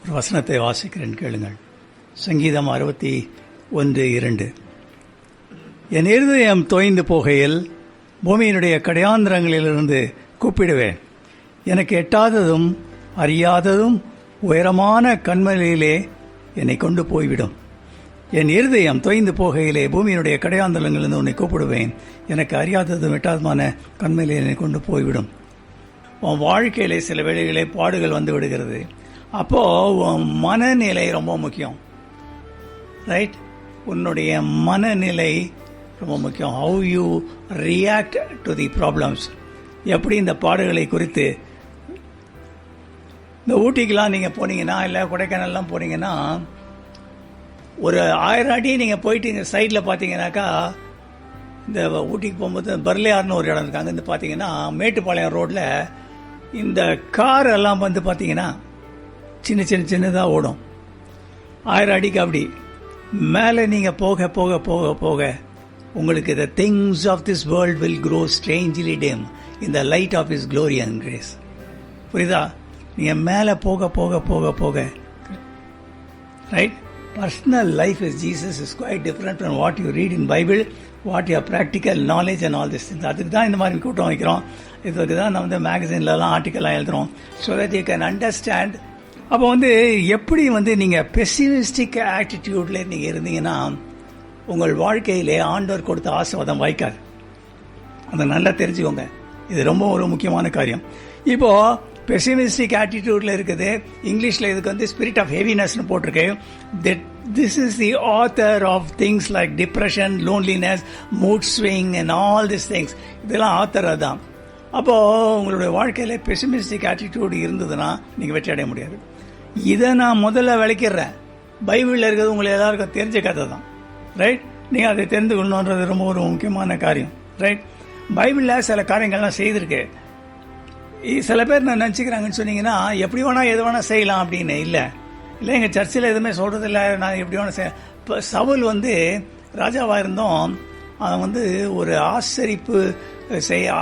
ஒரு வசனத்தை வாசிக்கிறேன், கேளுங்கள். சங்கீதம் 61:2. என் இருதயம் தோய்ந்து போகையில் பூமியினுடைய கடையாந்திரங்களிலிருந்து கூப்பிடுவேன். எனக்கு எட்டாததும் அறியாததும் உயரமான கண்மலையிலே என்னை கொண்டு போய்விடும். என் இருதயம் தோய்ந்து போகையிலே பூமியினுடைய கடையாந்திரங்களிலிருந்து உன்னை கூப்பிடுவேன். எனக்கு அறியாததும் எட்டாததுமான கண்மலையிலே என்னை கொண்டு போய்விடும். உன் வாழ்க்கையிலே சில வேளைகளே பாடுகள் வந்து விடுகிறது. அப்போ உன் மனநிலை ரொம்ப முக்கியம். ரைட்? உன்னுடைய மனநிலை ரொம்ப முக்கியம். How you react to the problems. எப்படி இந்த பாடுகளை குறித்து, இந்த ஊட்டிக்கெலாம் நீங்கள் போனீங்கன்னா, இல்லை கொடைக்கானல்லாம் போனீங்கன்னா, ஒரு 1000 அடி நீங்கள் போயிட்டு இங்கே சைடில் பார்த்தீங்கன்னாக்கா, இந்த ஊட்டிக்கு போகும்போது பர்லியார்னு ஒரு இடம் இருக்காங்க. இந்த பார்த்தீங்கன்னா மேட்டுப்பாளையம் ரோட்டில் இந்த கார் எல்லாம் வந்து பார்த்தீங்கன்னா சின்னதாக ஓடும். 1000 அடிக்கு அப்படி மேலே நீங்கள் போக போக போக போக உங்களுக்கு the things of this world will grow strangely dim in the light of his glory and grace. புரியுதா? நீங்கள் மேலே போக போக போக போக, right? Personal life with Jesus is quite different from what you read in Bible, what your practical knowledge and all these things. அதுக்கு தான் இந்த மாதிரி கூட்டம் வைக்கிறோம். இதுக்கு தான் நம்ம வந்து மேகசின்லலாம் ஆர்டிக்கல்லாம் எழுதுகிறோம். So that you can understand. அப்போ வந்து எப்படி வந்து நீங்கள் பெசிமிஸ்டிக் ஆட்டிடியூடில் நீங்கள் இருந்தீங்கன்னா உங்கள் வாழ்க்கையிலே ஆண்டவர் கொடுத்த ஆசீர்வாதம் வாய்க்காது. அதை நல்லா தெரிஞ்சுக்கோங்க. இது ரொம்ப ஒரு முக்கியமான காரியம். இப்போது பெசிமிஸ்டிக் ஆட்டிடியூடில் இருக்குது. இங்கிலீஷில் இதுக்கு வந்து ஸ்பிரிட் ஆஃப் ஹெவினஸ்னு போட்டிருக்கு. This is the author of things like depression, loneliness, mood swing and all this things. இதெல்லாம் ஆத்தர் தான். அப்போது உங்களுடைய வாழ்க்கையில் பெசிமிஸ்டிக் ஆட்டிடியூடு இருந்ததுன்னா நீங்கள் வெற்றி அடைய முடியாது. இதை நான் முதல்ல விளக்கிடுறேன். பைபிளில் இருக்கிறது உங்களுக்கு எல்லாருக்கும் தெரிஞ்ச கதை தான். ரைட்? நீங்கள் அதை தெரிந்து கொள்ளணுன்றது ரொம்ப ஒரு முக்கியமான காரியம். ரைட்? பைபிளில் சில காரியங்கள்லாம் செய்திருக்கு. சில பேர் நான் நினச்சிக்கிறாங்கன்னு சொன்னீங்கன்னா எப்படி வேணால் எது வேணால் செய்யலாம் அப்படின்னு. இல்லை எங்கள் சர்ச்சில் எதுவுமே சொல்கிறது இல்லை. நான் எப்படி வேணால் செய்ய. இப்போ சவுல் வந்து ராஜாவாக இருந்தோம். அவன் வந்து ஒரு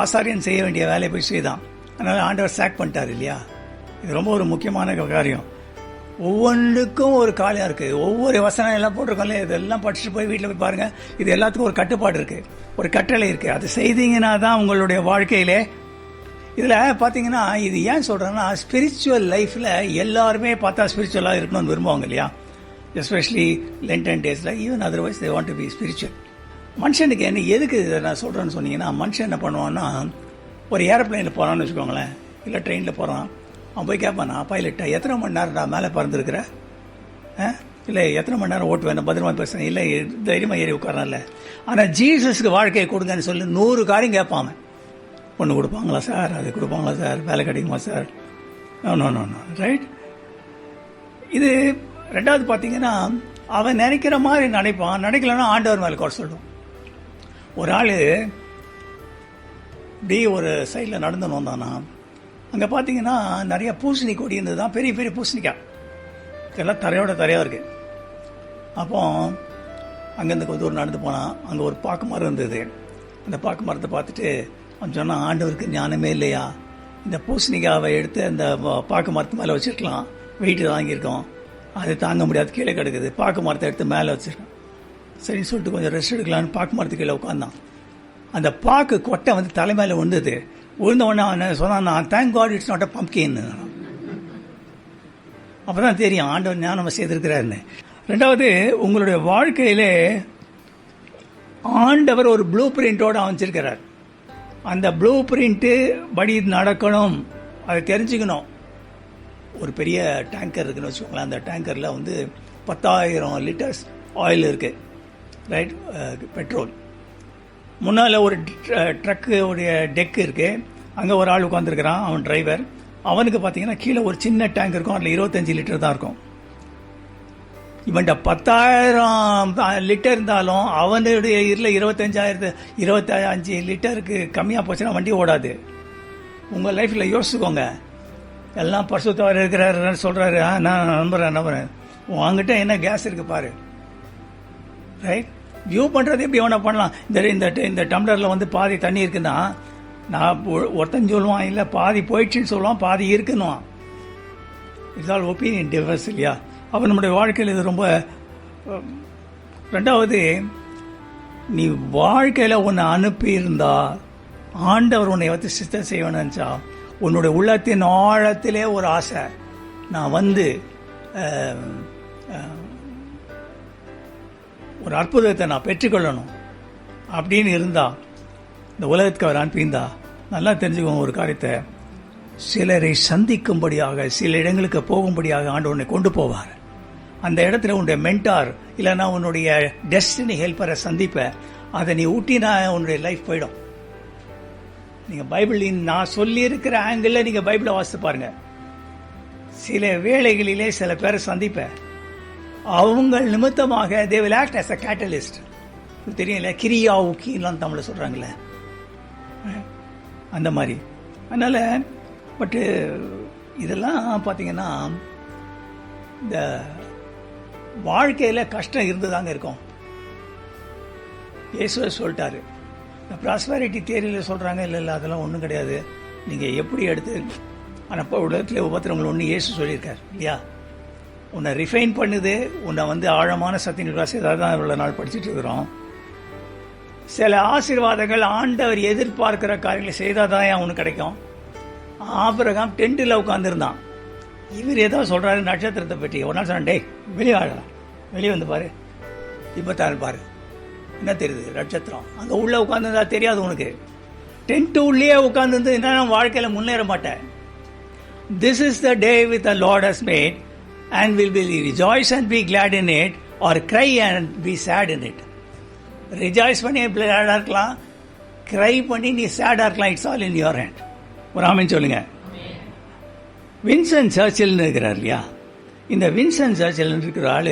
ஆசாரியன் செய்ய வேண்டிய வேலையை போய் செய்தான். அதனால் ஆண்டவர் சாக் பண்ணிட்டார் இல்லையா? இது ரொம்ப ஒரு முக்கியமான காரியம். ஒவ்வொன்றுக்கும் ஒரு காரியம் இருக்குது. ஒவ்வொரு வசனம் எல்லாம் போட்டிருக்கோம்ல, இதெல்லாம் படிச்சுட்டு போய் வீட்டில் போய் பாருங்கள். இது எல்லாத்துக்கும் ஒரு கட்டுப்பாடு இருக்குது, ஒரு கட்டளை இருக்குது. அது செய்தீங்கன்னா தான் உங்களுடைய வாழ்க்கையிலே. இதில் பார்த்தீங்கன்னா இது ஏன் சொல்கிறேன்னா, ஸ்பிரிச்சுவல் லைஃப்பில் எல்லாருமே பார்த்தா ஸ்பிரிச்சுவலாக இருக்கணும்னு விரும்புவாங்க இல்லையா? எஸ்பெஷலி லென்டன் டேஸில். Even otherwise they want to be spiritual. மனுஷனுக்கு என்ன எதுக்கு இதை நான் சொல்கிறேன்னு சொன்னீங்கன்னா, மனுஷன் என்ன பண்ணுவான்னா, ஒரு ஏரோப்ளைனில் போகிறான்னு வச்சுக்கோங்களேன், இல்லை ட்ரெயினில் போகிறான். அவன் போய் கேட்பானா, பைலட்டா எத்தனை மணி நேரம் நான் மேலே பறந்துருக்கிற, இல்லை எத்தனை மணி நேரம் ஓட்டு வேணும், பத்திரமா பேசுகிறேன், இல்லை தைரியமாக ஏறி உட்காரல. ஆனால் ஜீசஸ்க்கு வாழ்க்கையை கொடுங்கன்னு சொல்லி 100 காரியம் கேட்பான். பொண்ணு கொடுப்பாங்களா சார், அது கொடுப்பாங்களா சார், வேலை கிடைக்குமா சார்? நோ. ரைட்? இது ரெண்டாவது பார்த்தீங்கன்னா, அவன் நினைக்கிற மாதிரி நினைப்பான். நினைக்கலன்னா ஆண்டவர் மேலே குறை சொல்லுவான். ஒரு ஆள் இப்படி ஒரு சைடில் நடந்துன்னு வந்தானா, அங்கே பார்த்தீங்கன்னா நிறைய பூசணி கொடி இருந்தது தான், பெரிய பெரிய பூசணிக்காய் இதெல்லாம் தரையாக இருக்குது. அப்போ அங்கேருந்து கொஞ்சம் தூரம் நடந்து போனான். அங்கே ஒரு பாக்கு மரம் இருந்தது. அந்த பாக்கு மரத்தை பார்த்துட்டு அவன் சொன்னான், ஆண்டவருக்கு ஞானமே இல்லையா, இந்த பூசணிக்காவை எடுத்து அந்த பாக்கு மரத்து மேலே வச்சுருக்கலாம், வெயிட்டு வாங்கியிருக்கோம், அது தாங்க முடியாது, கீழே கிடக்குது. பாக்கு மரத்தை எடுத்து மேலே வச்சுருக்கான். சரின்னு சொல்லிட்டு கொஞ்சம் ரெஸ்ட் எடுக்கலான்னு பாக்கு மரத்து கீழே உட்காந்தான். அந்த பாக்கு கொட்டை வந்து தலை மேலே விழுந்தது. விழுந்த உடனே அவன் சொன்னான், thank God it's not a pumpkin. அப்போ தான் தெரியும் ஆண்டவர் ஞானம் செய்திருக்கிறாருன்னு. ரெண்டாவது, உங்களுடைய வாழ்க்கையிலே ஆண்டவர் ஒரு ப்ளூ பிரிண்டோடு அமைச்சிருக்கிறார். அந்த ப்ளூ பிரிண்ட்டு படி நடக்கணும், அதை தெரிஞ்சுக்கணும். ஒரு பெரிய டேங்கர் இருக்குன்னு வச்சுக்கோங்களேன். அந்த டேங்கரில் வந்து 10,000 லிட்டர்ஸ் ஆயில் இருக்குது. ரைட்? பெட்ரோல். முன்னால் ஒரு ட்ரக்கு உடைய டெக்கு இருக்குது. அங்கே ஒரு ஆள் உட்காந்துருக்கிறான், அவன் டிரைவர். அவனுக்கு பார்த்தீங்கன்னா கீழே ஒரு சின்ன டேங்க் இருக்கும், அதில் 25 லிட்டர் தான் இருக்கும். இவன்கிட்ட 10,000 லிட்டர் இருந்தாலும் அவனுடைய இதில் 25 லிட்டருக்கு கம்மியாக போச்சுன்னா வண்டி ஓடாது. உங்கள் லைஃப்பில் யோசிச்சுக்கோங்க. எல்லாம் பரிசுத்தவர் இருக்கிறாரு சொல்கிறாரு, நான் நம்புறேன். உங்ககிட்ட என்ன கேஸ் இருக்குது பாரு. ரைட்? வியூ பண்ணுறது எப்படி எவனை பண்ணலாம். இந்த டம்ளரில் வந்து பாதி தண்ணி இருக்குன்னா, நான் ஒருத்தன் சொல்லுவான் இல்லை பாதி போயிடுச்சுன்னு சொல்லுவான், பாதி இருக்குன்னுவான். இட்ஸ் ஆல் ஒப்பீனியன் டிஃபரன்ஸ் இல்லையா? அப்போ நம்முடைய வாழ்க்கையில் இது ரொம்ப. ரெண்டாவது, நீ வாழ்க்கையில் உன்னை அனுப்பியிருந்தா, ஆண்டவர் உன்னை வந்து சித்தம் செய்யணும்னு நினச்சா, உன்னுடைய உள்ளத்தின் ஆழத்திலே ஒரு ஆசை, நான் வந்து ஒரு அற்புதத்தை நான் பெற்றுக்கொள்ளணும் அப்படின்னு இருந்தா, இந்த உலகத்துக்கு அவர் அனுப்பியிருந்தா, நல்லா தெரிஞ்சுக்கோங்க ஒரு காரியத்தை, சிலரை சந்திக்கும்படியாக, சில இடங்களுக்கு போகும்படியாக ஆண்டவர் உன்னை கொண்டு போவார். அந்த இடத்துல உன்னுடைய மென்டார் இல்லைன்னா உன்னுடைய டெஸ்டினி ஹெல்ப்பரை சந்திப்ப, அதை நீ ஊட்டினா உன்னுடைய லைஃப் போயிடும். நீங்கள் பைபிளின் நான் சொல்லியிருக்கிற ஆங்கிளில் நீங்கள் பைபிளை வாசித்து பாருங்க. சில வேளைகளிலே சில பேரை சந்திப்பேன், அவங்க நிமித்தமாக they will act as a catalyst. தெரியல, கிரியா ஊக்கிலாம் தமிழில் சொல்கிறாங்களே அந்த மாதிரி. அதனால் பட்டு இதெல்லாம் பார்த்தீங்கன்னா இந்த வாழ்க்கையில் கஷ்டம் இருந்துதாங்க இருக்கும். இயேசுவை சொல்லிட்டாரு. இந்த ப்ராஸ்பரிட்டி தியரியில் சொல்கிறாங்க, இல்லை அதெல்லாம் ஒன்றும் கிடையாது, நீங்கள் எப்படி எடுத்து. ஆனால் இப்போ உலகத்தில் உபத்திரங்கள் ஒன்று இயேசு சொல்லியிருக்காரு இல்லையா? உன்னை ரிஃபைன் பண்ணுது, உன்னை வந்து ஆழமான சத்தியங்கள் வாசி, ஏதாவது தான் இவ்வளோ நாள் படிச்சுட்டு இருக்கிறோம். சில ஆசீர்வாதங்கள் ஆண்டவர் எதிர்பார்க்கிற காரியங்களை செய்தால் தான் அவனுக்கு கிடைக்கும். ஆபிரகாம் டென்ட்டில் உட்காந்துருந்தான். இவர் ஏதோ சொல்கிறாரு நட்சத்திரத்தை பற்றி. ஒரு நாள் சொன்னான், டேய் வெளியே ஆகலாம், வெளியே வந்து பாரு, இப்போத்தான் பாரு என்ன தெரியுது நட்சத்திரம். அங்கே உள்ளே உட்காந்துருந்தா தெரியாது உனக்கு. டென்ட்டு உள்ளே உட்காந்துருந்து என்ன வாழ்க்கையில் முன்னேற மாட்டேன். This is the day which the Lord has made, and will be rejoice and be glad in it, or cry and be sad in it. Rejoice பண்ணி பிளாடாக இருக்கலாம், க்ரை பண்ணி நீ சேடாக இருக்கலாம். It's all in your hand. ஒரு ஆமென் சொல்லுங்க. Vinson சர்ச்சில்னு இருக்கிறார் இல்லையா? இந்த வின்சன் சர்ச்சில் இருக்கிற ஆள்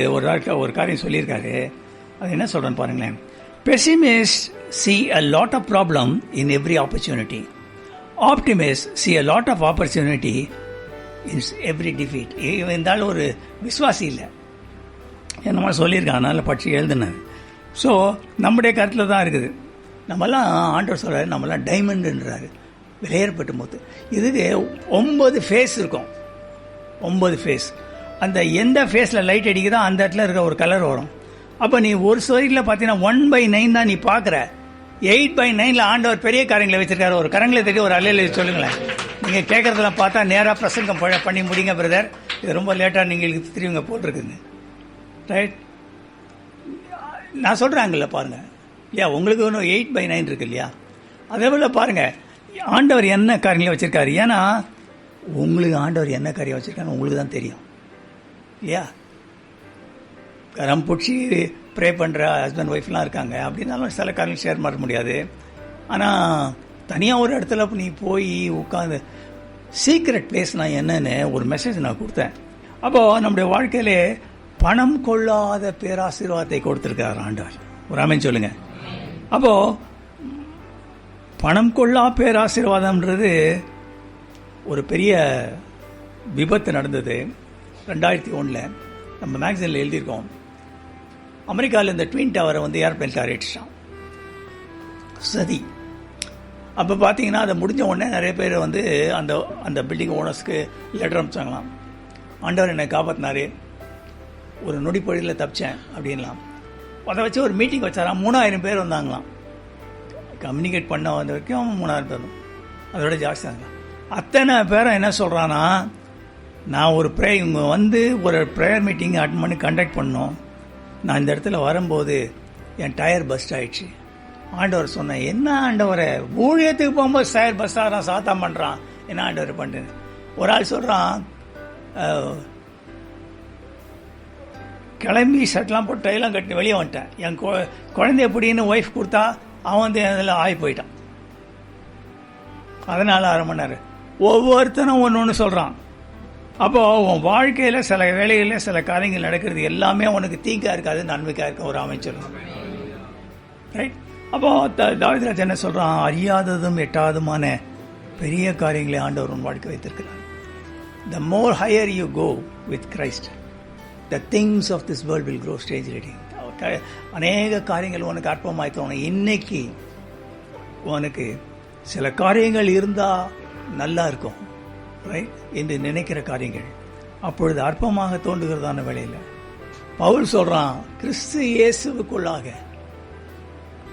ஒரு காரியம் சொல்லியிருக்காரு. அது என்ன சொல்கிறேன்னு பாருங்களேன். Pessimists see a lot of problem in every opportunity. Optimists see a lot of opportunity in every defeat. இருந்தாலும் ஒரு விசுவாசி இல்லை, என்னமா சொல்லியிருக்கான், அதனால் படித்து எழுதுனார். ஸோ நம்முடைய கருத்தில் தான் இருக்குது. நம்மலாம் ஆண்டவர் சொல்கிறாரு, நம்மலாம் டைமண்டுன்றாரு, விலையேற்பட்ட முத்து. இதுக்கு 9 ஃபேஸ் இருக்கும், 9 ஃபேஸ். அந்த எந்த ஃபேஸில் லைட் அடிக்குதோ அந்த இடத்துல இருக்க ஒரு கலர் வரும். அப்போ நீ ஒரு ஸ்டோரியில் பார்த்தீங்கன்னா 1/9 தான் நீ பார்க்குற. 8/9 ஆண்டவர் பெரிய காரியங்களை வச்சிருக்காரு. ஒரு கரங்களை தட்டி ஒரு அலையில சொல்லுங்களேன். நீங்கள் கேட்குறதெல்லாம் பார்த்தா நேராக பிரசங்கம் பண்ணி முடிங்க பிரதர், இது ரொம்ப லேட்டாக நீங்கள் திரும்பிங்க போட்டிருக்குங்க. ரைட், நான் சொல்கிறாங்கல்ல பாருங்கள் இல்லையா? உங்களுக்கு ஒன்று 8/9 இருக்கு இல்லையா? அதே போல் பாருங்கள் ஆண்டவர் என்ன காரியங்களை வச்சுருக்காரு. ஏன்னா உங்களுக்கு ஆண்டவர் என்ன காரியம் வச்சுருக்காரு உங்களுக்கு தான் தெரியும் இல்லையா? கரம் பிடிச்சி ப்ரே பண்ணுற ஹஸ்பண்ட் ஒய்ஃப்லாம் இருக்காங்க. அப்படின்னாலும் சில காரியங்கள் ஷேர் பண்ண முடியாது. ஆனால் தனியாக ஒரு இடத்துல நீ போய் உட்காந்து சீக்ரெட் பிளேஸ் நான் என்னன்னு ஒரு மெசேஜ் நான் கொடுத்தேன். அப்போது நம்முடைய வாழ்க்கையிலே பணம் கொள்ளாத பேராசீர்வாதத்தை கொடுத்துருக்கார் ஆண்டவர். ஒரு ஆமென் சொல்லுங்க. அப்போது பணம் கொள்ளா பேராசீர்வாதம்ன்றது ஒரு பெரிய விபத்து நடந்தது 2001. நம்ம மேக்சினில் எழுதியிருக்கோம். அமெரிக்காவில் இந்த ட்வின் டவரை வந்து ஏர்பிளைன் டாரடிச்சான் சதி. அப்போ பார்த்தீங்கன்னா அதை முடிஞ்ச உடனே நிறைய பேர் வந்து அந்த அந்த பில்டிங் ஓனர்ஸ்க்கு லெட்டர் அனுப்பிச்சாங்களாம். ஆண்டவர் என்னை காப்பாற்றினாரு, ஒரு நொடிப்பொழியில் தப்பிச்சேன் அப்படின்லாம். அதை வச்சு ஒரு மீட்டிங் வச்சாராம். 3000 பேர் வந்தாங்களாம். கம்யூனிகேட் பண்ண வந்த வரைக்கும் 3000 பேர், அதோட ஜாஸ்தி ஆகலாம். அத்தனை பேரை என்ன சொல்கிறான்னா, நான் ஒரு இவங்க வந்து ஒரு ப்ரேயர் மீட்டிங் அட்டன் பண்ணி கண்டக்ட் பண்ணோம். நான் இந்த இடத்துல வரும்போது என் டயர் பஸ்ட் ஆயிடுச்சு. ஆண்டவர் சொன்னேன், என்ன ஆண்டவரை ஊழியத்துக்கு போகும்போது டயர் பஸ்ட் ஆகிறான், சாத்தம் பண்ணுறான், என்ன ஆண்டவர் பண்ணுறேன். ஒரு ஆள் சொல்கிறான், கிளம்பி ஷர்ட்லாம் போட்டு டைலாம் கட்டி வெளியே வந்துட்டேன். என் குழந்தை எப்படின்னு ஒய்ஃப் கொடுத்தா அவன் வந்து அதில் ஆகி போயிட்டான். அதனால் 1/2 மணி நேரம் ஒவ்வொருத்தனும் ஒன்று சொல்கிறான். அப்போது உன் வாழ்க்கையில் சில வேலைகளில் சில காரியங்கள் நடக்கிறது எல்லாமே உனக்கு தீங்காக இருக்காது, நன்மைக்காக இருக்க ஒரு அமைச்சர். ரைட். அப்போது தாவீது என்ன சொல்கிறான், அறியாததும் எட்டாததுமான பெரிய காரியங்களை ஆண்டவர் உன் வாழ்க்கை வைத்திருக்கிறார். The more higher you go with Christ, the things of this world will grow strangely. அநேக காரியங்கள் உனக்கு அற்பமாய் தோணும். இன்னைக்கு உனக்கு சில காரியங்கள் இருந்தால் நல்லா இருக்கும் ரைட் என்று நினைக்கிற காரியங்கள் அப்பொழுது அற்பமாக தோன்றுகிறதான வேளையில் பவுல் சொல்றான், கிறிஸ்து இயேசுவுக்குள்ளாக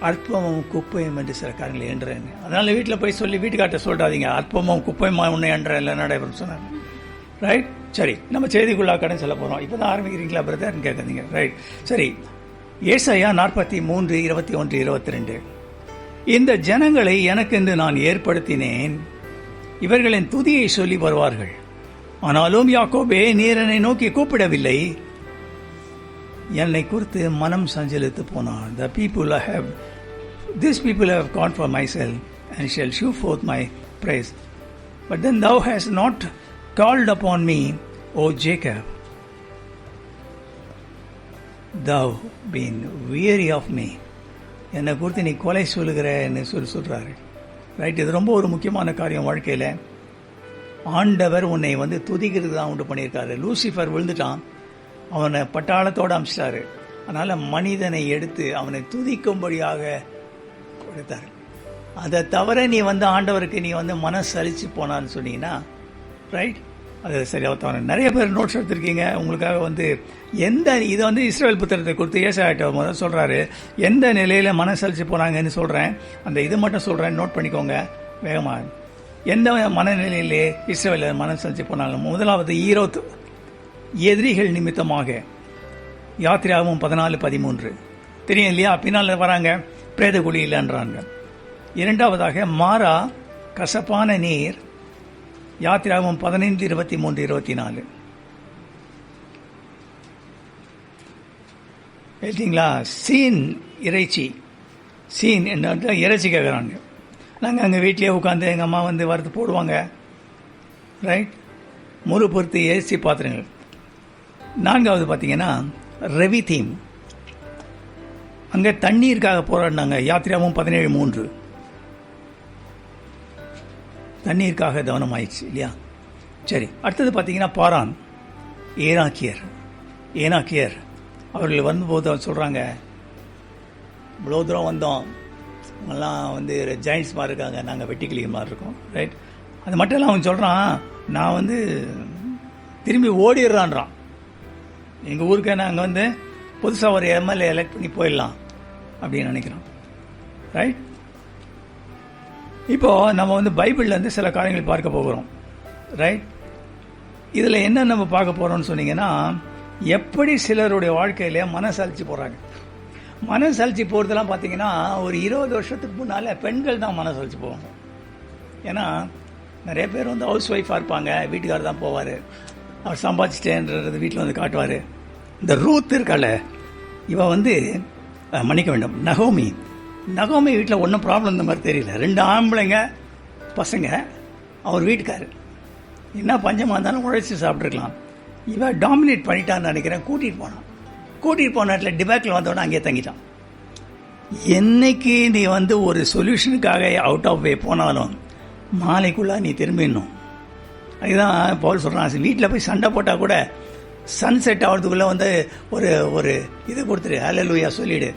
அற்பமும் குப்பையும் என்று சில காரியங்களை என்றேன். அதனால வீட்டில் போய் சொல்லி வீட்டுக்காட்ட சொல்றாதீங்க, அற்பமும் குப்பையுமா உன்னை என்ற இல்லை நடைபெறும் சொன்னாங்க. ரைட், சரி, நம்ம செய்திக்குள்ளாக கடன் சொல்ல போறோம். இப்பதான் ஆரம்பிக்கிறீங்களா பிரதர்ன்னு கேட்காதீங்க. ரைட், சரி. ஏசாயா 43, 21, 22. இந்த ஜனங்களை எனக்கென்று நான் ஏற்படுத்தினேன், இவர்களின் துதியை சொல்லி வருவார்கள். ஆனாலும் யாக்கோபே, நீர் என்னை நோக்கி கூப்பிடவில்லை, என்னை குறித்து மனம் சஞ்சலித்து போனார். These people have gone for myself and shall shew forth my praise. But then thou hast not called upon me, O Jacob. Thou been weary of me. என்னை குறித்து நீ கொலை சொல்லுகிறன்னு சொல்றாரு. ரைட், இது ரொம்ப ஒரு முக்கியமான காரியம் வாழ்க்கையில. ஆண்டவர் உன்னை துதிக்கிறது தான் உண்டு பண்ணியிருக்காரு. லூசிஃபர் விழுந்துட்டான், அவனை பட்டாளத்தோடு அமிச்சிட்டாரு. அதனால மனிதனை எடுத்து அவனை துதிக்கும்படியாக கொடுத்தாரு. அதை தவிர நீ ஆண்டவருக்கு நீ மனசலிச்சு போனான்னு சொன்னீங்கன்னா, ரைட், அது சரியாக தவிர. நிறைய பேர் நோட்ஸ் எடுத்திருக்கீங்க. உங்களுக்காக எந்த இது இஸ்ரவேல் புத்திரத்தை கொடுத்து ஏசாயாட்ட முதல் சொல்றாரு, எந்த நிலையில மனசலிச்சு போனாங்கன்னு சொல்றேன். அந்த இது மட்டும் சொல்றேன், நோட் பண்ணிக்கோங்க வேகமா. எந்த மனநிலையிலே இஸ்ரவேல் மனசலிச்சு போனாலும், முதலாவது ஈரோத் எதிரிகள் நிமித்தமாக, யாத்திராவும் 14-13 தெரியும் இல்லையா? பின்னால் வராங்க, பிரேத குழி இல்லைன்றாங்க. இரண்டாவதாக மாறா கசப்பான நீர், யாத்திராவும் 15, 23, 24. கேட்டீங்களா? சீன் இறைச்சி, சீன் என்ன இறைச்சி கேட்குறாங்க. நாங்கள் அங்கே வீட்லேயே உட்காந்து எங்கள் அம்மா வறுத்து போடுவாங்க. ரைட், முறு பொறுத்து ஏசி பாத்திரங்கள். நான்காவது பார்த்தீங்கன்னா ரவி தீம், அங்கே தண்ணீருக்காக போராடினாங்க. யாத்திராவும் 17-3 தண்ணீருக்காக கவனம் ஆயிடுச்சு இல்லையா? சரி, அடுத்தது பார்த்தீங்கன்னா பாரான், ஏனாக்கியர் அவர்கள் வந்தபோது சொல்கிறாங்க, இவ்வளோ தூரம் வந்தோம், அவங்கெல்லாம் ஜெயின்ஸ் மாதிரி இருக்காங்க, நாங்கள் வெட்டிக்கிளிய மாதிரி இருக்கோம். ரைட், அது மட்டும் இல்லை, அவன் சொல்கிறான், நான் திரும்பி ஓடிடுறான்றான். எங்கள் ஊருக்கு நாங்கள் புதுசாக ஒரு எம்எல்ஏ எலெக்ட் பண்ணி போயிடலாம் அப்படின்னு நினைக்கிறோம். ரைட், இப்போ நம்ம பைபிள்லேருந்து சில காரியங்கள் பார்க்க போகிறோம். ரைட், இதில் என்ன நம்ம பார்க்க போகிறோம்னு சொன்னீங்கன்னா, எப்படி சிலருடைய வாழ்க்கையில மனசலிச்சு போகிறாங்க. மனசலிச்சு போகிறதுலாம் பார்த்தீங்கன்னா ஒரு 20 வருஷத்துக்கு முன்னால் பெண்கள் தான் மனசலிச்சு போவாங்க. ஏன்னா நிறைய பேர் ஹவுஸ் ஒய்ஃபாக இருப்பாங்க, வீட்டுக்காரர் தான் போவார், அவர் சம்பாதிச்சிட்டேன்றது வீட்டில் காட்டுவார். இந்த ரூத் இருக்கால, இவ மன்னிக்க வேண்டும், நகோமி வீட்டில் ஒன்றும் ப்ராப்ளம் இந்த மாதிரி தெரியல. 2 ஆம்பளைங்க பசங்க, அவர் வீட்டுக்காரு, என்ன பஞ்சமாக இருந்தாலும் உழைச்சி சாப்பிட்ருக்கலாம். இவ டாமினேட் பண்ணிட்டான்னு நினைக்கிறேன். கூட்டிகிட்டு போன இடத்துல டிபேக்கில் வந்தோடனே அங்கேயே தங்கிட்டான். என்னைக்கு நீ ஒரு சொல்யூஷனுக்காக அவுட் ஆஃப் வே போனாலும் மாலைக்குள்ளே நீ திரும்பிடணும். அதுதான் பவுல் சொல்கிறான், வீட்டில் போய் சண்டை போட்டால் கூட சன்செட் ஆகிறதுக்குள்ளே ஒரு இது கொடுத்துரு, ஹல்லேலூயா சொல்லிடு.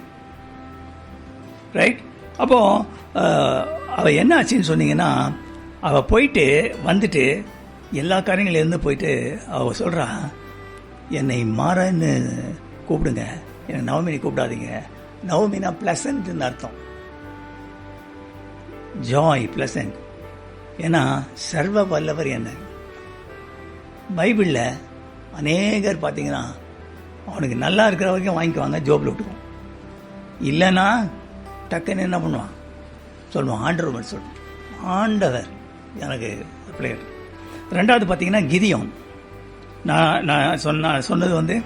ரைட், அப்போ அவள் என்ன ஆச்சுன்னு சொன்னீங்கன்னா, அவள் போயிட்டு வந்துட்டு எல்லா காரியங்களும் இருந்து போயிட்டு அவள் சொல்கிறா, என்னை மாறன்னு கூப்பிடுங்க, என்னை நவமினி கூப்பிடாதீங்க. நவமினா பிளசன்ட்னு அர்த்தம், ஜாய், பிளசன்ட். ஏன்னா சர்வ வல்லவர் என்ன. பைபிளில் அநேகர் பார்த்தீங்கன்னா அவனுக்கு நல்லா இருக்கிற வரைக்கும் வாங்கிக்குவாங்க, ஜோபில் விட்டுக்குவோம். இல்லைன்னா டக்குன்னு என்ன பண்ணுவான், சொல்லுவான் ஆண்டவர் சொல்லுவான், ஆண்டவர் எனக்கு பிளேயர். ரெண்டாவது பார்த்தீங்கன்னா கிதியோன். நான் சொன்னது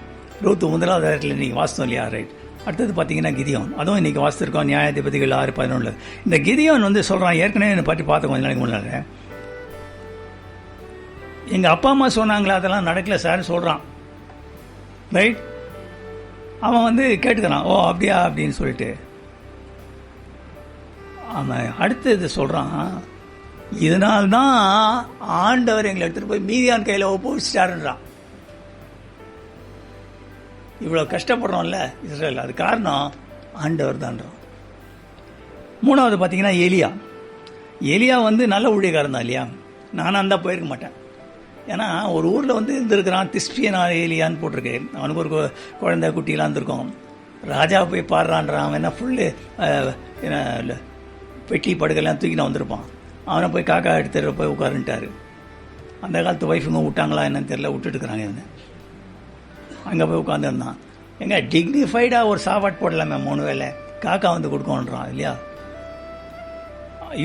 ரூத் 1வது இடத்துல இன்றைக்கி வாசித்தோம் இல்லையா? ரைட், அடுத்தது பார்த்தீங்கன்னா கிதியோன், அதுவும் இன்றைக்கி வாசித்திருக்கோம், நியாயாதிபதிகள் 6:11. இந்த கிதியோன் சொல்கிறான், ஏற்கனவே என்னை பற்றி பார்த்த கொஞ்ச நாளைக்கு முன்னாடி, எங்கள் அப்பா அம்மா சொன்னாங்களா அதெல்லாம் நடக்கல சார்னு சொல்கிறான். ரைட், அவன் கேட்டுக்கிறான், ஓ அப்படியா அப்படின்னு சொல்லிட்டு. அவன் அடுத்தது சொல்கிறான், இதனால்தான் ஆண்டவர் எங்களை எடுத்துகிட்டு போய் மீதியான் கையில் ஒப்புவிச்சிட்டாருன்றான். இவ்வளோ கஷ்டப்படுறோம்ல இஸ்ரேல், அது காரணம் ஆண்டவர் தான்றான். மூணாவது பார்த்தீங்கன்னா எலியா நல்ல ஊழியக்காரன் தான் இல்லையா? நானாக இருந்தால் போயிருக்க மாட்டேன். ஏன்னா ஒரு ஊரில் வந்து இருந்திருக்கிறான், திஸ்பியனா ஏலியான்னு போட்டிருக்கு. அவனுக்கு ஒரு குழந்தை குட்டிலாம் இருந்திருக்கும். ராஜா போய் பாடுறான்றான். அவன் என்ன ஃபுல்லு என்ன பெட்டி படுக்கைலாம் தூக்கினா வந்திருப்பான். அவனை போய் காக்கா எடுத்துகிட்டு போய் உட்காருன்ட்டாரு. அந்த காலத்து ஒய்ஃபுங்க விட்டாங்களா என்னன்னு தெரியல, விட்டுட்டுருக்குறாங்க. என்ன அங்கே போய் உட்காந்துருந்தான். எங்க டிக்னிஃபைடாக ஒரு சாப்பாடு போடலாமே 3 வேளை, காக்கா வந்து கொடுக்கணுன்றான் இல்லையா?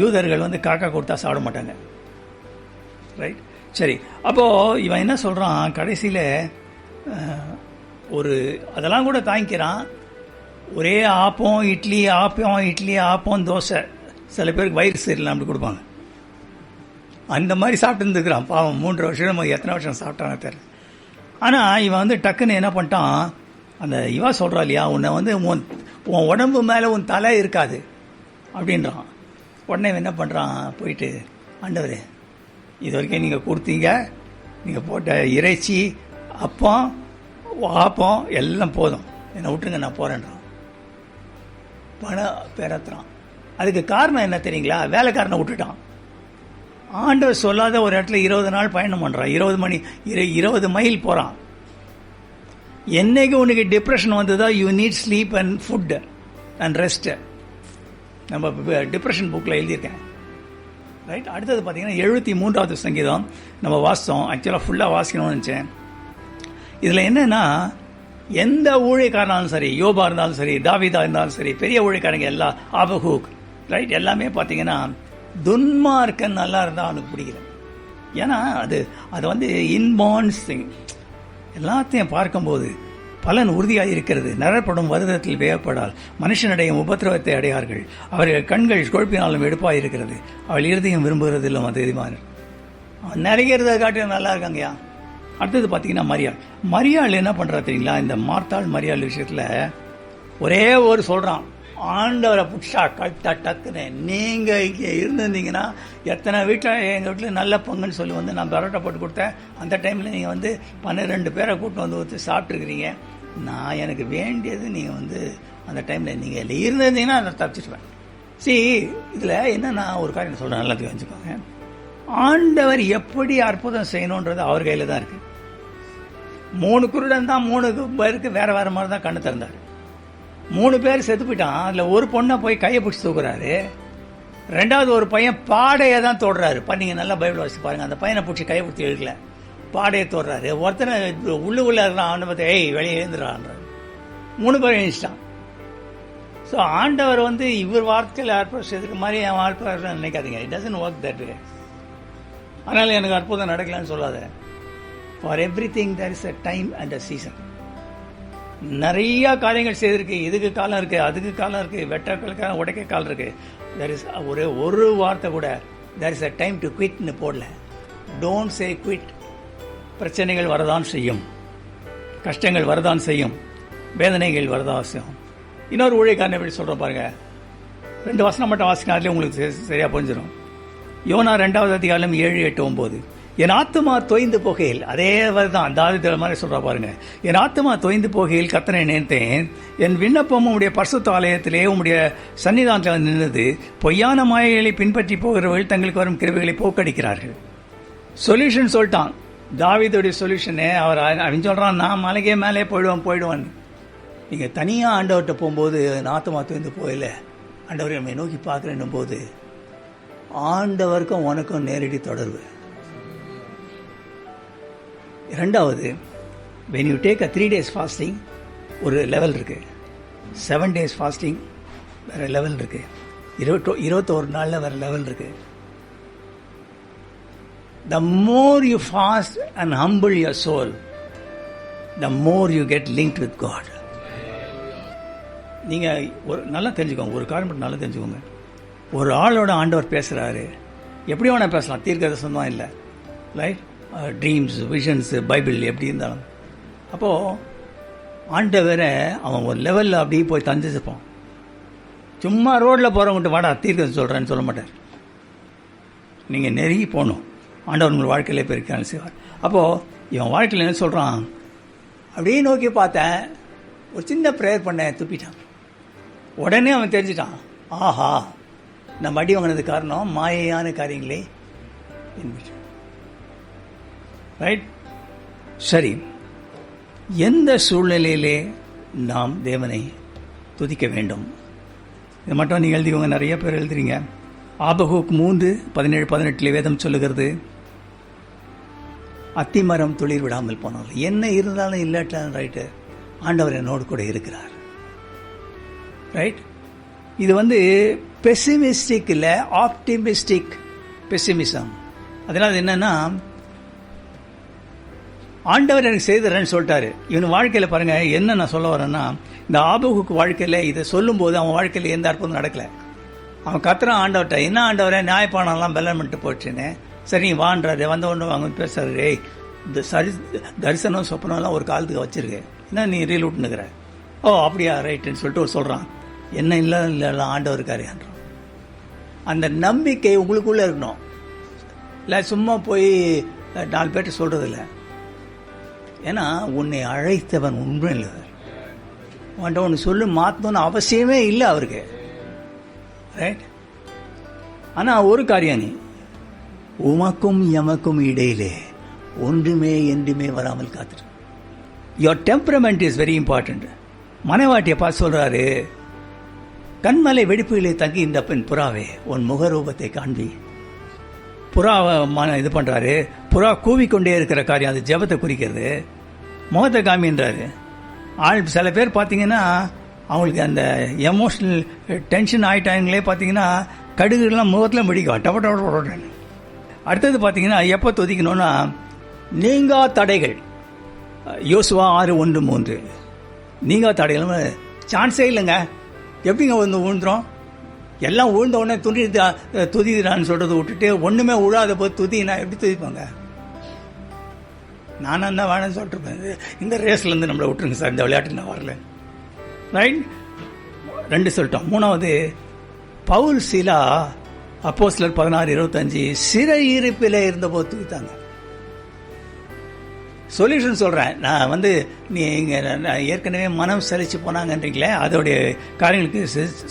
யூதர்கள் வந்து காக்கா கொடுத்தா சாப்பிட மாட்டாங்க. ரைட், சரி. அப்போது இவன் என்ன சொல்கிறான் கடைசியில், ஒரு அதெல்லாம் கூட தாங்கிக்கிறான். ஒரே ஆப்பம் இட்லி, ஆப்பம் இட்லி, ஆப்பம் தோசை. சில பேருக்கு வயிறு சரியில்லை அப்படி கொடுப்பாங்க. அந்த மாதிரி சாப்பிட்டு இருந்துக்கிறான் பாவம். 3 வருஷம் எத்தனை வருஷம் சாப்பிட்டானே தெரியல. ஆனால் இவன் வந்து டக்குன்னு என்ன பண்ணிட்டான், அந்த இவன் சொல்கிறா இல்லையா, உன்னை வந்து உன் உடம்பு மேலே உன் தலை இருக்காது அப்படின்றான். உடனே என்ன பண்ணுறான், போயிட்டு ஆண்டவரே இது வரைக்கும் நீங்கள் கொடுத்தீங்க, நீங்கள் போட்ட இறைச்சி அப்பம் ஆப்பம் எல்லாம் போதும், என்னை விட்டுருங்க நான் போகிறேன்றான். பணம் பெறத்துறான். அதுக்கு காரணம் என்ன தெரியுங்களா? வேலைக்காரனை விட்டுட்டான். ஆண்டவர் சொல்லாத ஒரு இடத்துல 20 நாள் பயணம் பண்ணுறான். 20 மைல் போகிறான். என்னைக்கு உனக்கு டிப்ரெஷன் வந்ததோ, you need sleep and food and rest. நம்ம டிப்ரெஷன் புக்கில் எழுதியிருக்கேன். ரைட். அடுத்தது பார்த்தீங்கன்னா 73வது சங்கீதம் நம்ம வாசித்தோம். ஆக்சுவலாக ஃபுல்லாக வாசிக்கணும்னு நினச்சேன். இதில் என்னென்னா, எந்த ஊழியக்காரனாலும் சரி, யோபா இருந்தாலும் சரி, தாவீதா இருந்தாலும் சரி, பெரிய ஊழியக்காரங்க எல்லாம், ஆபகூக், ரைட், எல்லாமே பார்த்தீங்கன்னா துன்மார்க்கன் நல்லா இருந்தால் அவனுக்கு பிடிக்கல. ஏன்னா அது வந்து இன்பார்ன்ஸ் திங். எல்லாத்தையும் பார்க்கும்போது பலன் உறுதியாக இருக்கிறது. நரப்படும் வருடத்தில் வேகப்படால் மனுஷனடையும் உபத்திரவத்தை அடையார்கள். அவர்கள் கண்கள் கொழுப்பினாலும் எடுப்பாக இருக்கிறது. அவள் இருதயம் விரும்புகிறது இல்லை மதியமான. அவன் நிறைகிறத காட்டிலும் நல்லா இருக்காங்கயா. அடுத்தது பார்த்தீங்கன்னா மரியாள் என்ன பண்ணுறா தெரியுங்களா? இந்த மார்த்தாள் மரியாள் விஷயத்தில் ஒரே ஒரு சொல்கிறான், ஆண்டவரை புட்ஷா கட்டா டக்குன்னு. நீங்கள் இங்கே இருந்திருந்தீங்கன்னா எத்தனை வீட்டில், எங்கள் வீட்டில் நல்ல பங்குன்னு சொல்லி வந்து நான் பரோட்டா போட்டு கொடுத்தேன். அந்த டைமில் நீங்கள் வந்து 12 பேரை கூப்பிட்டு வந்து ஊற்றி சாப்பிட்ருக்கிறீங்க. நான் எனக்கு வேண்டியது நீங்கள் வந்து அந்த டைமில் நீங்கள் இல்லை இருந்திருந்தீங்கன்னா அதை தப்பிச்சிடுவேன். இதில் என்னன்னா ஒரு காரியம் சொல்கிறேன், எல்லாத்துக்கும் வச்சுக்கோங்க. ஆண்டவர் எப்படி அற்புதம் செய்யணுன்றது அவர் கையில் தான் இருக்குது. 3 குருடன் தான் 3 பேருக்கு வேறு வேறு மாதிரி தான் கண்ணு திறந்தார். 3 பேர் செத்து போயிட்டான். அதில் ஒரு பொண்ணை போய் கையை பிடிச்சி தூக்குறாரு. 2வது ஒரு பையன் பாடையை தான் தொடுறாரு. நீங்கள் நல்லா பைபிள் வாசிச்சு பாருங்கள். அந்த பையனை பிடிச்சி கையை பிடிச்சி எழுக்கல, பாடையை தொடுறாரு. ஒருத்தனை உள்ளுக்குள்ளே இருக்கிறான். அவனை பார்த்து ஏய் வெளியே எழுந்துறான்றாரு. 3 பேர் எழுந்திட்டான். ஸோ ஆண்டவர் வந்து இவர் வார்த்தையில் அற்புதம் செய்யறதுக்கு மாதிரி என் வாழ்க்கை நினைக்காதீங்க. It doesn't work that way. அதனால் எனக்கு அற்புதம் நடக்கலான்னு சொல்லாத. For everything there is a time and a season. நிறைய காரியங்கள் செய்திருக்கு. இதுக்கு காலம் இருக்கு, அதுக்கு காலம் இருக்கு, வெட்டக்கால உடைக்க காலம் இருக்கு. தேர் இஸ் ஒரு வார்த்தை கூட there is a time to குவிட்னு போடல. Don't say quit. பிரச்சனைகள் வரதான் செய்யும், கஷ்டங்கள் வரதான் செய்யும், வேதனைகள் வரதான் செய்யும். இன்னொரு ஊழியக்காரனை எப்படி சொல்கிறோம் பாருங்க. 2 வசனம் மட்டும் வாசிக்க, அதுலேயே உங்களுக்கு சரியாக புரிஞ்சிடும். யோனா 2வது அதிகாரம் 7, 8, 9. என் ஆத்துமா தொய்ந்து போகையில், அதே தான் தாவீது மாதிரி சொல்கிறா பாருங்க. என் ஆத்துமா தொய்ந்து போகையில் கர்த்தரை நினைத்தேன். என் விண்ணப்பம் உடைய பரிசுத்த ஆலயத்திலே உடைய சன்னிதானத்தில் நின்றது. பொய்யான மாயைகளை பின்பற்றி போகிறவர்கள் தங்களுக்கு வரும் கிருபைகளை போக்கடிக்கிறார்கள். சொல்யூஷன் சொல்லிட்டான் தாவீதுடைய சொல்யூஷனு. அவன் சொல்கிறான், நான் மலைக்கே மேலே போயிடுவான். நீங்கள் தனியாக ஆண்டவர்கிட்ட போகும்போது ஆத்துமா தொய்ந்து போகல, ஆண்டவரை நம்மை நோக்கி பார்க்குறேன்னும் போது ஆண்டவருக்கும் உனக்கும் நேரடி தொடர்பு. 2வது, when you take a 3 days fasting ஒரு லெவல் இருக்குது. 7 days fasting வேறு லெவல் இருக்குது. 21 நாளில் வேறு லெவல் இருக்குது. The more you fast and humble your soul, the more you get linked with God. நீங்கள் நல்லா தெரிஞ்சுக்கோங்க, ஒரு காரணம் மட்டும் நல்லா தெரிஞ்சுக்கோங்க. ஒரு ஆளோட ஆண்டவர் பேசுகிறாரு, எப்படி வேணால் பேசலாம், தீர்க்கதரிசனம் தான் இல்லை, ரைட்? ட்ரீம்ஸ், விஷன்ஸு, பைபிள் எப்படி இருந்தாலும். அப்போது ஆண்டவரை அவன் ஒரு லெவலில் அப்படியே போய் தஞ்சிச்சுப்பான். சும்மா ரோட்டில் போகிறவங்ககிட்ட வாடா தீர்க்கதரிசனம் சொல்கிறேன்னு சொல்ல மாட்டார். நீங்கள் நெருங்கி போகணும். ஆண்டவர் உங்கள் வாழ்க்கையிலே பெருக்கான்னு செய்வார். அப்போது இவன் வாழ்க்கையில் என்ன சொல்கிறான், அப்படியே நோக்கி பார்த்தேன், ஒரு சின்ன ப்ரேயர் பண்ண துப்பிட்டான். உடனே அவன் தெரிஞ்சிட்டான், ஆஹா நம்ம அடி வாங்கினது காரணம் மாயையான காரியங்களே பின்பற்ற. ரைட்? சரி, எந்த சூழ்நிலையிலே நாம் தேவனை துதிக்க வேண்டும்? இது மட்டும் நீங்கள் எழுதிவங்க, நிறைய பேர் எழுதுறீங்க. ஆபகுக் 3:17-18 வேதம் சொல்லுகிறது, அத்திமரம் துளிர் விடாமல் போனவர், என்ன இருந்தாலும் இல்லாட்டாலும் ரைட்டு, ஆண்டவர் என்னோடு கூட இருக்கிறார். ரைட்? இது பெசிமிஸ்டிக் இல்லை, ஆப்டிமிஸ்டிக் பெசிமிசம். அதனால என்னன்னா, ஆண்டவர் எனக்கு செய்தரன்னு சொல்லிட்டாரு. இவன் வாழ்க்கையில் பாருங்க என்ன நான் சொல்ல வரேன்னா, இந்த ஆபகுக்கு வாழ்க்கையில் இதை சொல்லும் போது அவன் வாழ்க்கையில் எந்த அற்புதம் நடக்கல. அவன் கத்துறான் ஆண்டவர்கிட்ட, என்ன ஆண்டவரை நியாயப்பானெல்லாம் பெல்லம் பண்ணிட்டு போச்சுன்னு. சரி நீ வான்றாரு, வந்த ஒன்று அவங்க பேசுறாரு, இந்த தரிசனம் சொப்பனம்லாம் ஒரு காலத்துக்கு வச்சிருக்கு, என்ன நீ ரீலூட்னுக்கிற? ஓ அப்படியா, ரைட்டுன்னு சொல்லிட்டு சொல்கிறான். என்ன இல்லை ஆண்டவர் இருக்காருன்றான். அந்த நம்பிக்கை உங்களுக்குள்ளே இருக்கணும். இல்லை சும்மா போய் 4 பேர்ட்ட சொல்கிறது இல்லை. ஏன்னா உன்னை அழைத்தவன் உண்மை இல்லை, அவன்கிட்ட ஒன்று சொல்லி மாற்றணும்னு அவசியமே இல்லை அவருக்கு. ரைட்? ஆனால் ஒரு காரியம், நீ உமக்கும் எமக்கும் இடையிலே ஒன்றுமே என்றுமே வராமல் காத்துரு. Your temperament is very important. மனைவாட்டியை பார்த்து சொல்றாரு, கண்மலை வெடிப்புகளை தங்கி இந்த பெண் புறாவே உன் முகரூபத்தை காண்பி. புறாவை இது பண்றாரு. புறா கூவிக்கொண்டே இருக்கிற காரியம், அது ஜெபத்தை குறிக்கிறது. முகத்தை காமின்றாரு. சில பேர் பார்த்தீங்கன்னா அவங்களுக்கு அந்த எமோஷனல் டென்ஷன் ஆகிட்டாங்களே, பார்த்தீங்கன்னா கடுகுலாம் முகத்தில் முடிக்கும் டப. அடுத்தது பார்த்தீங்கன்னா எப்போ துதிக்கணும்னா, நீங்கா தடைகள். யோசுவா 6:1-3 நீங்கா தடைகள் சான்ஸே இல்லைங்க. எப்படிங்க விழுந்துடும்? எல்லாம் விழுந்த உடனே துதிக்கிறான்னு சொல்றதை விட்டுட்டு ஒன்றுமே விழாத போது துதினா எப்படி துதிப்பாங்க? நானும் தான் வேணும்னு சொல்லிட்டுருப்பேன், இந்த ரேஸ்லேருந்து நம்மளை விட்டுருங்க சார், இந்த விளையாட்டு நான் வரல. ரைட்? 2 சொல்லிட்டோம். 3வது, பவுல் சீலா அப்போஸ்தலர் 16:25 சிறை இருப்பில் இருந்தபோது துதித்தாங்க. சொல்யூஷன் சொல்கிறேன் நான். நீங்கள் ஏற்கனவே மனம் சலிச்சு போனாங்கன்றீங்களே, அதோடைய காரியங்களுக்கு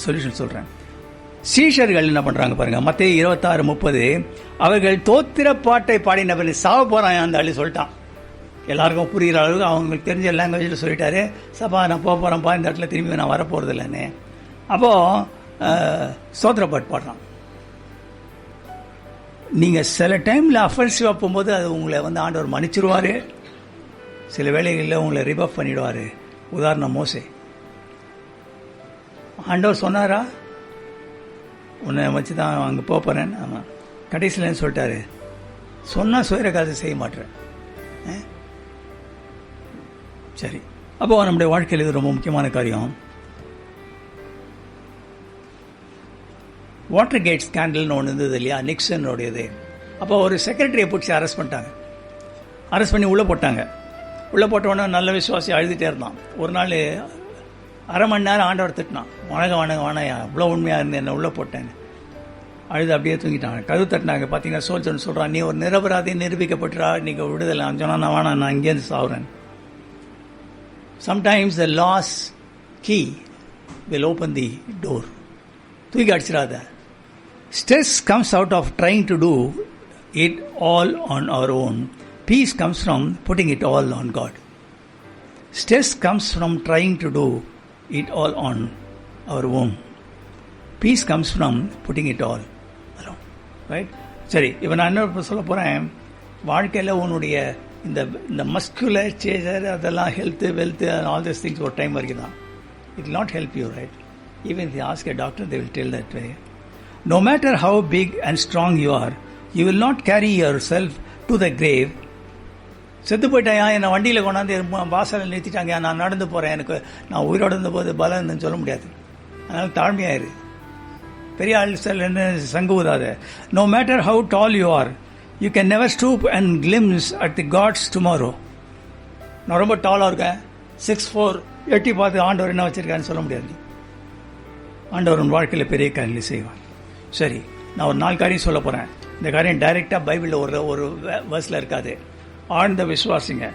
சொல்யூஷன் சொல்கிறேன். சீஷர்கள் என்ன பண்ணுறாங்க பாருங்க, மத்தேயு 26:30 அவர்கள் தோத்திர பாட்டை பாடினவர் சாவ போகிறான் அந்த அள்ளி சொல்லிட்டான். எல்லாருக்கும் புரிகிற அளவுக்கு அவங்களுக்கு தெரிஞ்ச லாங்குவேஜில் சொல்லிட்டாரு, சபா நான் போக போகிறேன்ப்பா, இந்த இடத்துல திரும்பி நான் வரப்போகிறது இல்லைன்னு. அப்போது ஸ்தோத்திர பாட்டு பாடுறான். நீங்கள் சில டைமில் அஃபென்சிவாக போகும்போது அது உங்களை ஆண்டவர் மன்னிச்சிருவார், சில வேளைகளில் உங்களை ரிபஃப் பண்ணிடுவார். உதாரணம் மோசே. ஆண்டவர் சொன்னாரா உன்னை வச்சு தான் அங்கே போகிறேன்னு? ஆமாம். கடைசியில் சொல்லிட்டாரு, சொன்னால் சுயர காலத்தை செய்ய மாட்டேன். சரி, அப்போ நம்முடைய வாழ்க்கையில் இது ரொம்ப முக்கியமான காரியம். வாட்டர் கேட் ஸ்கேண்டல்னு ஒன்று இருந்தது இல்லையா, நிக்சனுடையது. அப்போ ஒரு செக்ரட்டரியை பிடிச்சி அரெஸ்ட் பண்ணிட்டாங்க. அரெஸ்ட் பண்ணி உள்ளே போட்டாங்க. உள்ளே போட்டவொடனே நல்ல விசுவாசி அழுதுகிட்டே இருந்தான். ஒரு நாள் 1/2 மணி நேரம் ஆண்டவர் திட்டினான், வானையா இவ்வளோ உண்மையாக இருந்து என்ன உள்ளே போட்டேன்னு. அழுது அப்படியே தூங்கிட்டாங்க. கதவு தட்டினாங்க. பார்த்தீங்கன்னா சோல்ஜர்னு சொல்கிறான், நீ ஒரு நிரபராதி நிரூபிக்கப்பட்டுறா, நீங்கள் விடுதலை. சொன்னால் நான் வேணாம், நான் இங்கேருந்து சாவுறேன். Sometimes the lost key will open the door. தூக்கி அடிச்சிடாத. Stress comes out of trying to do it all on our own. Peace comes from putting it all on God. Stress comes from trying to do it all on our own. Peace comes from putting it all alone. Right? சரி, இப்போ நான் என்ன சொல்ல போகிறேன், வாழ்க்கையில் உன்னுடைய இந்த muscular சேஞ்சர் அதெல்லாம் health wealth all this things ஒரு டைம் வரைக்கும் தான். It will not help you. Right? Even if you ask a doctor, they will tell that way. No matter how big and strong you are, you will not carry yourself to the grave. செத்து போயிட்டாயா, என்னை வண்டியில் கொண்டாந்து வாசலில் நிறுத்திட்டாங்க, நான் நடந்து போகிறேன், எனக்கு நான் உயிரோடு இருந்தபோது பலன்னு சொல்ல முடியாது. அதனால் தாழ்மையாயிரு. பெரிய ஆள் செல் என்ன சங்கு ஊதாத. No matter how tall you are, you can never stoop and glimpse at the God's tomorrow. நான் ரொம்ப டாலாக இருக்கேன், 6'4", எட்டி பார்த்து ஆண்டவர் என்ன வச்சிருக்கான்னு சொல்ல முடியாது. ஆண்டவர் உன் வாழ்க்கையில் பெரிய காரியங்களை செய்வான். சரி, நான் ஒரு 4 காரியம் சொல்ல போகிறேன். இந்த காரியம் டைரெக்டாக பைபிளில் ஒரு வேர்ஸில் இருக்காது. ஆழ்ந்த விசுவாசிங்க.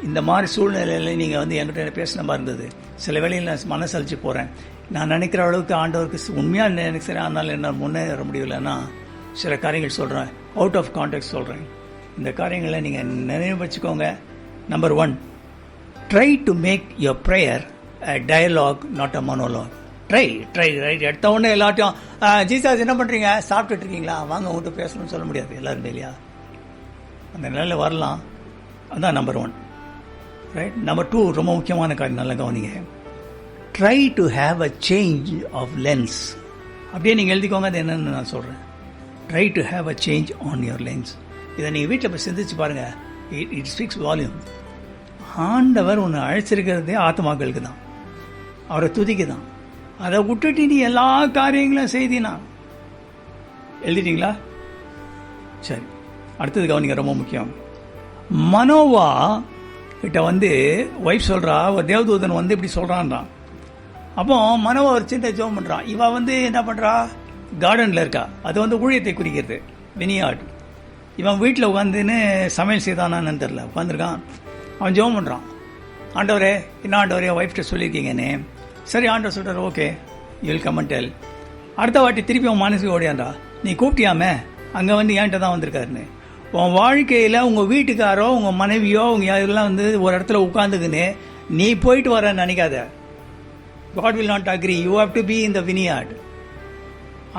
இந்த மாதிரி சூழ்நிலையில் நீங்கள் என்கிட்ட பேசின மாதிரி இருந்தது. சில வேளையில் நான் மனசளிச்சு போகிறேன், நான் நினைக்கிற அளவுக்கு ஆண்டவருக்கு உண்மையாக நினைக்கிறேன், அதனால் என்ன முன்னேற முடியலைன்னா சில காரியங்கள் சொல்கிறேன், அவுட் ஆஃப் கான்டெக்ட் சொல்கிறேன். இந்த காரியங்களை நீங்கள் நினைவு வச்சுக்கோங்க. Number 1, try to make your prayer a dialogue, not a monologue. Try right. எடுத்த உடனே எல்லாத்தையும் ஜீசஸ் என்ன பண்ணுறீங்க, சாப்பிட்டுட்டு இருக்கீங்களா, வாங்க உங்கள்கிட்ட பேசணும்னு சொல்ல முடியாது எல்லாரும் இல்லையா. அந்த நிலையில் வரலாம். அதுதான் நம்பர் 1. ரைட். நம்பர் 2, ரொம்ப முக்கியமான காரியம், நல்லா கவனிங்க. Try to have a change of lens. அப்படியே நீங்கள் எழுதிக்கோங்க, அது என்னென்னு நான் சொல்கிறேன். Try to have a change on your lens. இதை நீங்கள் வீட்டில் போய் சிந்திச்சு பாருங்கள். It speaks volume. ஆண்டவர் ஒன்று அழைச்சிருக்கிறதே ஆத்மாக்களுக்கு தான், அவரை துதிக்கு தான். அதை விட்டுட்டு நீ எல்லா காரியங்களும் செய்தினா எழுதிட்டீங்களா? சரி, அடுத்தது கவனிங்க, ரொம்ப முக்கியம். மனோவா கிட்ட ஒய்ஃப் சொல்கிறா, ஒரு தேவதூதன் இப்படி சொல்கிறான்றான். அப்போ மனோவா ஒரு சின்ன ஜோம் பண்ணுறான். இவன் என்ன பண்ணுறா, கார்டனில் இருக்கா. அது ஊழியத்தை குறிக்கிறது, வினியார்டு. இவன் வீட்டில் உட்காந்துன்னு சமையல் செய்தானான்னு தெரில, உட்காந்துருக்கான். அவன் ஜோம் பண்ணுறான். ஆண்டவரே, என்ன ஆண்டவரே, ஒய்ஃப்கிட்ட சொல்லியிருக்கீங்கன்னு. சரி, ஆண்டவர் சொல்கிறார், okay, you will come and tell. அடுத்த வாட்டி திருப்பி அவன் மனசுக்கு ஓடியாண்டா, நீ கூப்பிட்டியாமே, அங்கே என்கிட்ட தான் வந்திருக்காருன்னு. உன் வாழ்க்கையில் உங்கள் வீட்டுக்காரோ உங்கள் மனைவியோ உங்கள் இதெல்லாம் ஒரு இடத்துல உட்காந்துக்குன்னு நீ போயிட்டு வரன்னு நினைக்காத. God will not agree. You have to be in the vineyard.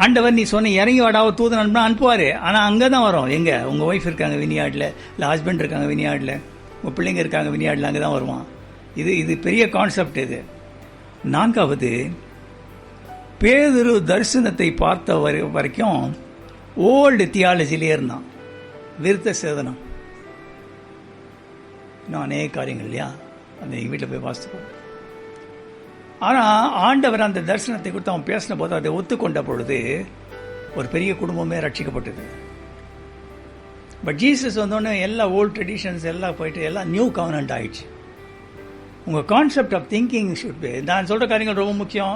ஆண்டவர் நீ சொன்ன இறங்கி வாடாவோ தூதன் அனுப்புவார். ஆனால் அங்கே தான் வரும். எங்கே உங்கள் ஒய்ஃப் இருக்காங்க வினியார்டில், இல்லை ஹஸ்பண்ட் இருக்காங்க வினியார்டில், உங்கள் பிள்ளைங்க இருக்காங்க வினியார்டில், அங்கே தான் வருவான். இது பெரிய கான்செப்ட். இது 4வது, பேதுரு தரிசனத்தை பார்த்த வரைக்கும் ஓல்டு தியாலஜிலே இருந்தான். விருத்த சேதனம், இன்னும் அநேக காரியங்கள் இல்லையா, அந்த எங்கள் வீட்டில் போய் வாசித்து. ஆனால் ஆண்டவர் அந்த தரிசனத்தை கொடுத்து அவன் பேசின போது அதை ஒத்துக்கொண்ட பொழுது ஒரு பெரிய குடும்பமே ரட்சிக்கப்பட்டது. பட் ஜீசஸ் வந்தோடனே எல்லா ஓல்ட் ட்ரெடிஷன்ஸ் எல்லாம் போயிட்டு எல்லாம் நியூ கவர்னன்ட் ஆயிடுச்சு. உங்கள் concept of thinking should be. நான் சொல்கிற காரியங்கள் ரொம்ப முக்கியம்.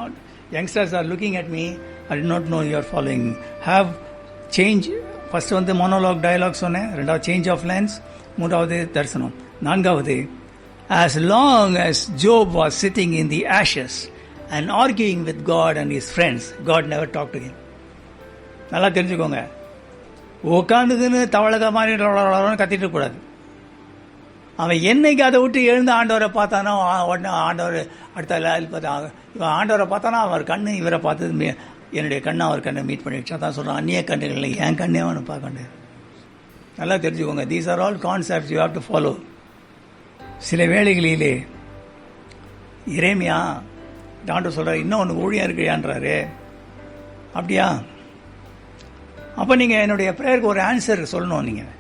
Youngsters are looking at me, I do not know you are following. Have change. First monologue, dialogue சொன்னேன். 2வது சேஞ்ச் ஆஃப் லென்ஸ். 3வது தரிசனம். 4வது, as long as Job was sitting in the ashes and arguing with God and his friends, God never talked to him. நல்லா தெரிஞ்சுக்கோங்க, உட்காந்துக்குன்னு தவளக மாதிரி கத்திட்டு கூடாது. அவன் என்னைக்கு அதை விட்டு எழுந்து ஆண்டவரை பார்த்தானோ உடனே ஆண்டவர் அடுத்த பார்த்தா, இவன் ஆண்டவரை பார்த்தானா அவர் கண்ணு இவரை பார்த்தது என்னுடைய கண்ணை அவர் கண்ணை மீட் பண்ணி வச்சா தான் சொல்கிறான். அந்நிய கண்ணுகள் என் கண்ணே அவனை பார்க்கண்டு. நல்லா தெரிஞ்சுக்கோங்க. These are all concepts you have to follow. சில வேளைகளிலே இறைமையா டாக்டர் சொல்கிறார், இன்னும் ஒன்று ஊழியம் இருக்கியான்றாரு. அப்படியா? அப்போ நீங்கள் என்னுடைய ப்ரேயருக்கு ஒரு ஆன்சர் சொல்லணும். நீங்கள்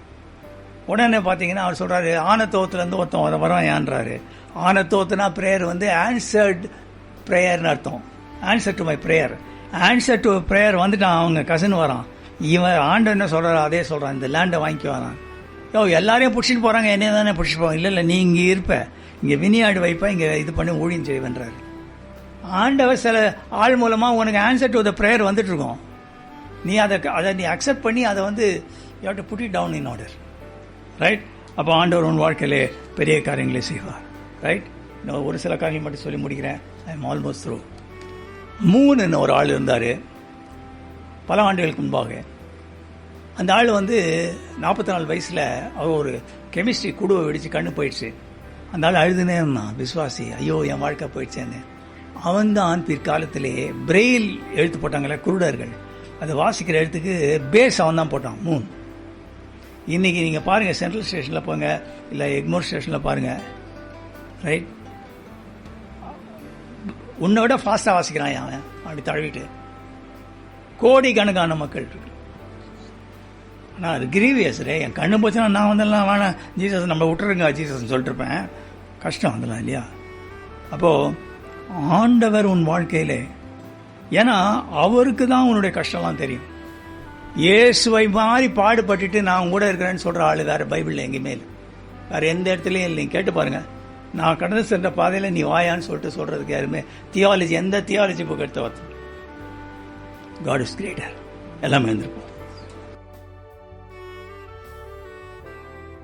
உடனே பார்த்தீங்கன்னா அவர் சொல்கிறாரு, ஆனத்தோத்துலேருந்து ஒருத்தன் வரான் ஏன்றாரு. ஆனத்தோத்துனா ப்ரேயர் ஆன்சர்டு ப்ரேயர்னு அர்த்தம். Answer to my prayer. Answer to prayer வந்துட்டான். அவங்க கசின் வரான். இவன் ஆண்டு என்ன சொல்கிறார், அதே சொல்கிறான், இந்த லேண்டை வாங்கிக்க வரான். எல்லாரையும் பிடிச்சிட்டு போகிறாங்க, என்னைய தானே பிடிச்சிட்டு போவாங்க. இல்லை நீ இங்கே இருப்ப, இங்கே வினியாடு வைப்பா, இங்கே இது பண்ணி ஊழியம் செய்வேன்றாரு. ஆண்டவர் சில ஆள் மூலமாக உனக்கு ஆன்சர் டு த ப்ரேயர் வந்துட்டு இருக்கோம். நீ அதை நீ அக்செப்ட் பண்ணி அதை you have to put it down in order. Right. அப்போ ஆண்டவர் உன் வாழ்க்கையிலே பெரிய காரியங்களை செய்வார். ரைட். நான் ஒரு சில காரியங்கள் மட்டும் சொல்லி முடிக்கிறேன். I am almost through. 3 ஒரு ஆள் இருந்தார் பல ஆண்டுகளுக்கு முன்பாக. அந்த ஆள் 44 வயசில் அவர் ஒரு கெமிஸ்ட்ரி குடுவை வெடித்து கண்ணு போயிடுச்சு. அந்த ஆள் அழுதுனே இருந்தான், விசுவாசி. ஐயோ என் வாழ்க்கை போயிடுச்சேன்னு. அவன்தான் பிற்காலத்திலே பிரெயில் எழுத்து போட்டாங்களே குருடர்கள், அதை வாசிக்கிற எழுத்துக்கு பேஸ் அவன் தான் போட்டான் 3. இன்றைக்கி நீங்கள் பாருங்கள், சென்ட்ரல் ஸ்டேஷனில் போங்க, இல்லை எக்மோர் ஸ்டேஷனில் பாருங்கள். ரைட். உன்னை விட ஃபாஸ்ட்டாக வாசிக்கிறான் அவன். அப்படி தழுவிட்டு கோடிக்கணக்கான மக்கள் இருக்கு. ஆனால் அது கிரீவியஸ் ரே. என் கண்ணு போச்சுன்னா நான் வேணாம் ஜீசஸ் நம்ம விட்டுருங்க ஜீசஸ்ன்னு சொல்லிட்டுருப்பேன். கஷ்டம் அதெல்லாம் இல்லையா? அப்போது ஆண்டவர் உன் வாழ்க்கையில், ஏன்னா அவருக்கு தான் உன்னுடைய கஷ்டம்லாம் தெரியும். இயேசுவை மாதிரி பாடுபட்டுட்டு நான் கூட இருக்கிறேன்னு சொல்கிற ஆள் வேறு பைபிளில் எங்கேயுமே இல்லை, வேறு எந்த இடத்துலையும் இல்லை. நீங்கள் கேட்டு பாருங்கள். நான் கடந்து சென்ற பாதையில் நீ வாயான்னு சொல்கிறதுக்கு யாருமே தியாலஜி, எந்த தியாலஜி புக் எடுத்து காட் இஸ் கிரேட்டர் எல்லாமே இருந்திருப்போம்.